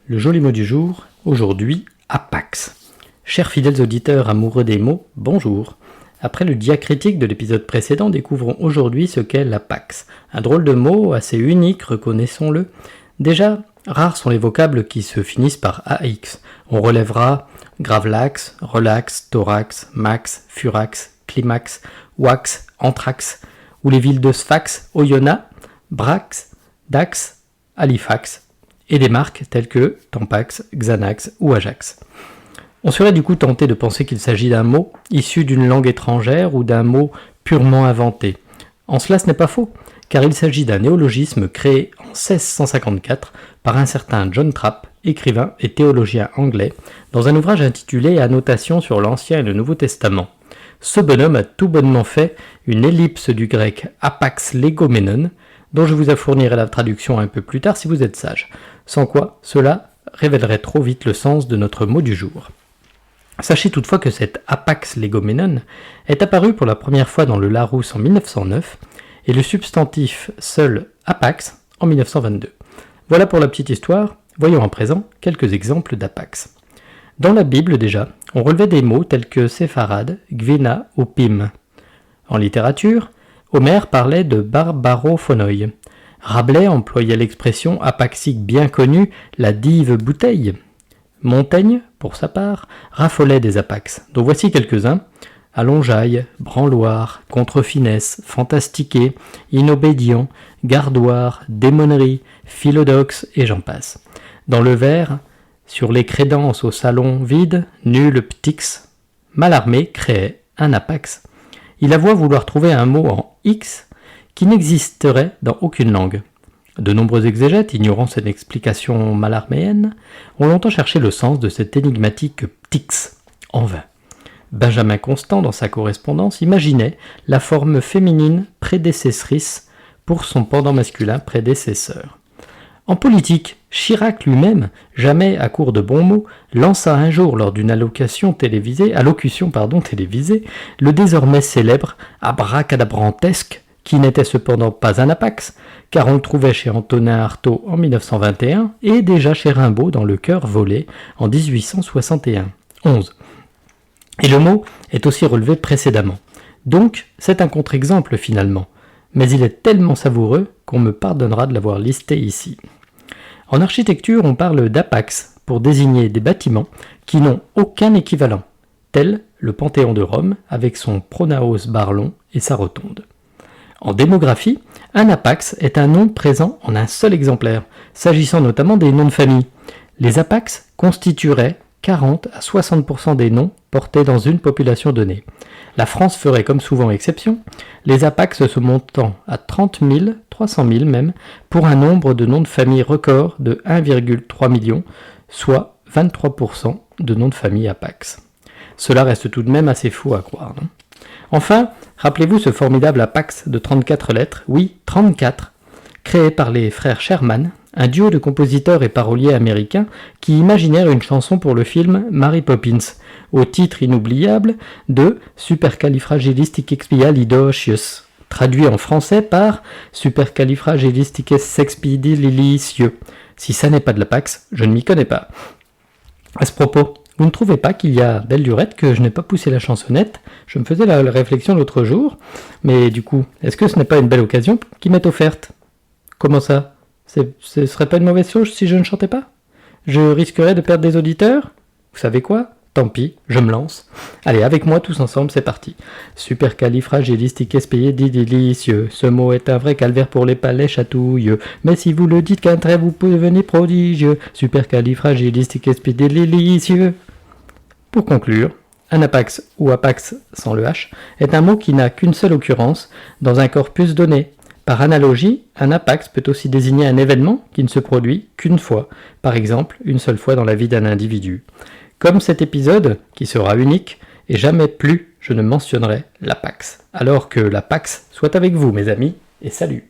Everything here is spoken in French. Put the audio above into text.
Le joli mot du jour, aujourd'hui, apax. Chers fidèles auditeurs amoureux des mots, bonjour. Après le diacritique de l'épisode précédent, découvrons aujourd'hui ce qu'est l'apax. Un drôle de mot, assez unique, reconnaissons-le. Déjà, rares sont les vocables qui se finissent par AX. On relèvera gravelax, relax, thorax, max, furax, climax, wax, anthrax, ou les villes de Sfax, Oyonnax, Brax, Dax, Halifax, et des marques telles que Tampax, Xanax ou Ajax. On serait du coup tenté de penser qu'il s'agit d'un mot issu d'une langue étrangère ou d'un mot purement inventé. En cela, ce n'est pas faux, car il s'agit d'un néologisme créé en 1654 par un certain John Trapp, écrivain et théologien anglais, dans un ouvrage intitulé Annotation sur l'Ancien et le Nouveau Testament. Ce bonhomme a tout bonnement fait une ellipse du grec apax legomenon, dont je vous fournirai la traduction un peu plus tard si vous êtes sage, sans quoi cela révélerait trop vite le sens de notre mot du jour. Sachez toutefois que cet apax legomenon est apparu pour la première fois dans le Larousse en 1909 et le substantif seul apax en 1922. Voilà pour la petite histoire, voyons à présent quelques exemples d'apax. Dans la Bible déjà, on relevait des mots tels que séfarade, gvina ou pim. En littérature, Homère parlait de barbarophonoi. Rabelais employait l'expression apaxique bien connue, la dive bouteille. Montaigne, pour sa part, raffolait des apax, dont voici quelques-uns: allongeaille, branloire, contre-finesse, fantastiquer, inobédiant, gardoire, démonnerie, philodoxe, et j'en passe. Dans le vers, sur les crédences au salon vide, nul ptix, Mallarmé créait un apax. Il avoua vouloir trouver un mot en X qui n'existerait dans aucune langue. De nombreux exégètes, ignorant cette explication mallarméenne, ont longtemps cherché le sens de cet énigmatique ptix, en vain. Benjamin Constant, dans sa correspondance, imaginait la forme féminine prédécessrice pour son pendant masculin prédécesseur. En politique, Chirac lui-même, jamais à court de bons mots, lança un jour lors d'une allocution télévisée, le désormais célèbre abracadabrantesque, qui n'était cependant pas un apax, car on le trouvait chez Antonin Artaud en 1921 et déjà chez Rimbaud dans Le Cœur volé en 1871-11. Et le mot est aussi relevé précédemment. Donc, c'est un contre-exemple finalement, mais il est tellement savoureux qu'on me pardonnera de l'avoir listé ici. En architecture, on parle d'apax pour désigner des bâtiments qui n'ont aucun équivalent, tel le Panthéon de Rome avec son pronaos barlon et sa rotonde. En démographie, un apax est un nom présent en un seul exemplaire, s'agissant notamment des noms de famille. Les apax constitueraient 40 à 60% des noms portés dans une population donnée. La France ferait comme souvent exception, les apax se montant à 30 000, 300 000 même, pour un nombre de noms de famille record de 1,3 million, soit 23% de noms de famille apax. Cela reste tout de même assez fou à croire, non ? Enfin, rappelez-vous ce formidable apax de 34 lettres, oui, 34, créé par les frères Sherman, un duo de compositeurs et paroliers américains qui imaginèrent une chanson pour le film Mary Poppins, au titre inoubliable de Supercalifragilisticexpialidocious, traduit en français par Supercalifragilisticexpialidocious. Si ça n'est pas de l'apax, je ne m'y connais pas. À ce propos, vous ne trouvez pas qu'il y a belle lurette que je n'ai pas poussé la chansonnette ? Je me faisais la réflexion l'autre jour, mais du coup, est-ce que ce n'est pas une belle occasion qui m'est offerte ? Comment ça ? Ce serait pas une mauvaise chose si je ne chantais pas ? Je risquerais de perdre des auditeurs ? Vous savez quoi ? Tant pis, je me lance. Allez, avec moi tous ensemble, c'est parti. Supercalifragilisticexpialidocious. Ce mot est un vrai calvaire pour les palais chatouilleux. Mais si vous le dites qu'un trait, vous pouvez devenir prodigieux. Supercalifragilisticexpialidocious. Pour conclure, un apax ou apax sans le H est un mot qui n'a qu'une seule occurrence dans un corpus donné. Par analogie, un apax peut aussi désigner un événement qui ne se produit qu'une fois, par exemple une seule fois dans la vie d'un individu. Comme cet épisode, qui sera unique, et jamais plus je ne mentionnerai l'apax. Alors que l'apax soit avec vous mes amis, et salut.